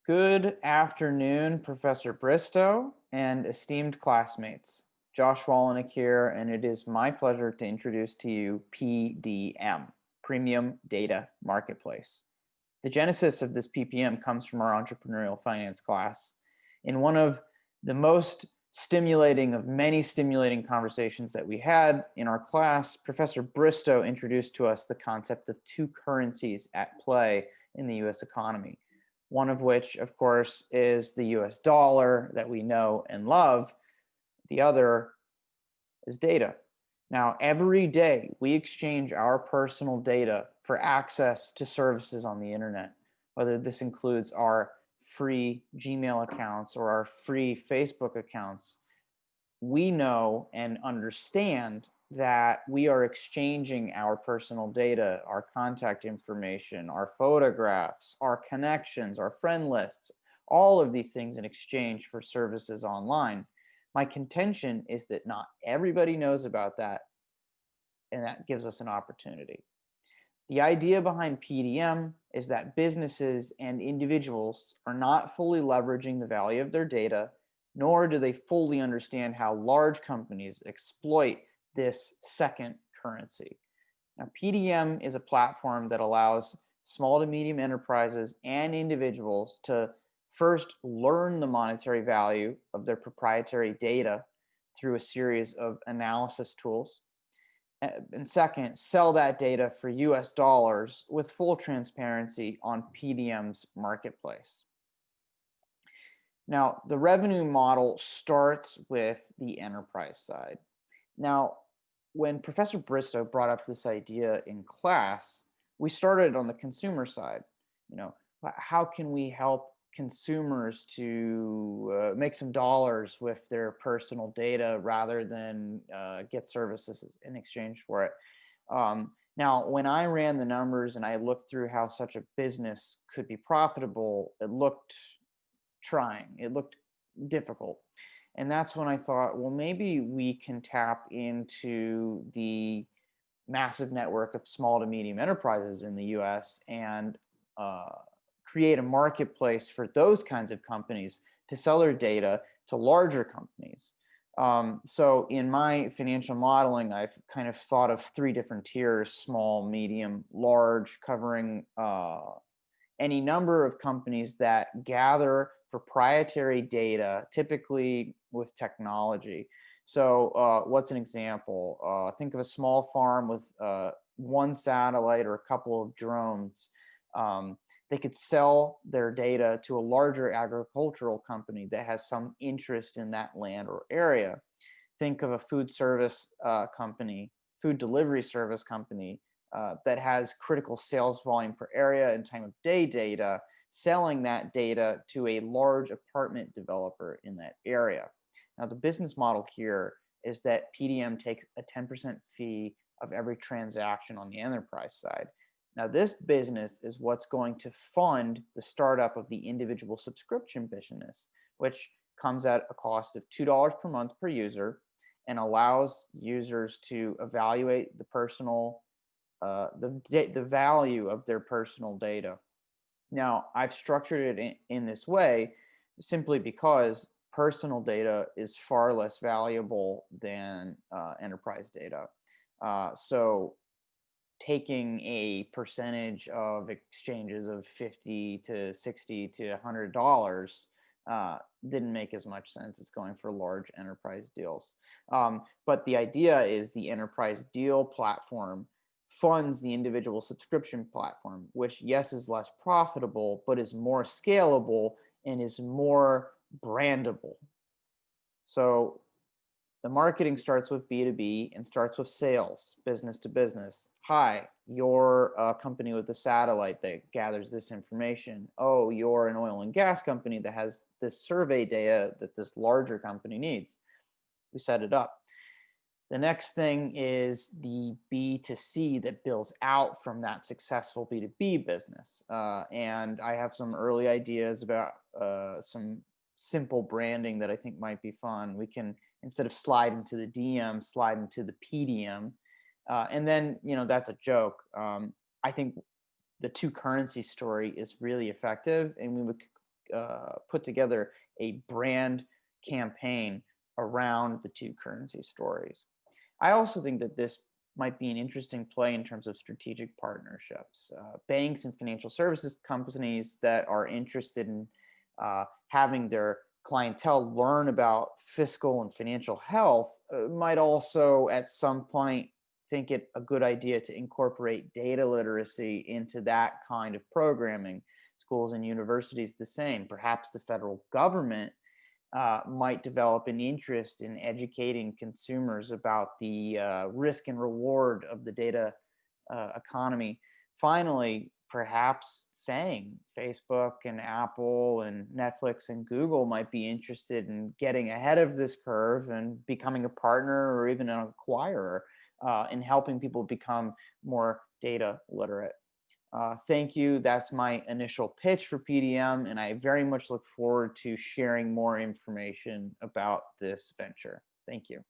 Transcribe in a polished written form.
Good afternoon, Professor Bristow and esteemed classmates. Josh Wolonick here, and it is my pleasure to introduce to you PDM, Premium Data Marketplace. The genesis of this PPM comes from our entrepreneurial finance class. In one of the most stimulating of many stimulating conversations that we had in our class, Professor Bristow introduced to us the concept of two currencies at play in the US economy. One of which, of course, is the US dollar that we know and love. The other is data. Now, every day we exchange our personal data for access to services on the internet, whether this includes our free Gmail accounts or our free Facebook accounts. We know and understand that we are exchanging our personal data, our contact information, our photographs, our connections, our friend lists, all of these things in exchange for services online. My contention is that not everybody knows about that, and that gives us an opportunity. The idea behind PDM is that businesses and individuals are not fully leveraging the value of their data, nor do they fully understand how large companies exploit this second currency. Now, PDM is a platform that allows small to medium enterprises and individuals to first learn the monetary value of their proprietary data through a series of analysis tools, and second, sell that data for US dollars with full transparency on PDM's marketplace. Now, the revenue model starts with the enterprise side. Now, when Professor Bristow brought up this idea in class, we started on the consumer side. You know, how can we help consumers to make some dollars with their personal data rather than get services in exchange for it? Now, when I ran the numbers and I looked through how such a business could be profitable, it looked it looked difficult. And that's when I thought, well, maybe we can tap into the massive network of small to medium enterprises in the US and create a marketplace for those kinds of companies to sell their data to larger companies. So in my financial modeling, I've kind of thought of three different tiers: small, medium, large, covering any number of companies that gather proprietary data, typically with technology. So what's an example? Think of a small farm with one satellite or a couple of drones. They could sell their data to a larger agricultural company that has some interest in that land or area. Think of a food service company, food delivery service company that has critical sales volume per area and time of day data, selling that data to a large apartment developer in that area. Now, the business model here is that PDM takes a 10% fee of every transaction on the enterprise side. Now, this business is what's going to fund the startup of the individual subscription business, which comes at a cost of $2 per month per user and allows users to evaluate the personal the value of their personal data. Now, I've structured it in this way simply because personal data is far less valuable than enterprise data. So taking a percentage of exchanges of 50 to 60 to $100 didn't make as much sense as going for large enterprise deals. But the idea is the enterprise deal platform funds the individual subscription platform, which, yes, is less profitable, but is more scalable and is more brandable. So the marketing starts with B2B and starts with sales, business to business. Hi, you're a company with a satellite that gathers this information. Oh, you're an oil and gas company that has this survey data that this larger company needs. We set it up. The next thing is the B2C that builds out from that successful B2B business. And I have some early ideas about some simple branding that I think might be fun. We can, instead of slide into the DM, slide into the PDM. And then, that's a joke. I think the two currency story is really effective, and we put together a brand campaign around the two currency stories. I also think that this might be an interesting play in terms of strategic partnerships. Banks and financial services companies that are interested in having their clientele learn about fiscal and financial health might also at some point think it a good idea to incorporate data literacy into that kind of programming. Schools and universities the same. Perhaps the federal government might develop an interest in educating consumers about the risk and reward of the data economy. Finally, perhaps Facebook and Apple and Netflix and Google might be interested in getting ahead of this curve and becoming a partner or even an acquirer in helping people become more data literate. Thank you. That's my initial pitch for PDM, and I very much look forward to sharing more information about this venture. Thank you.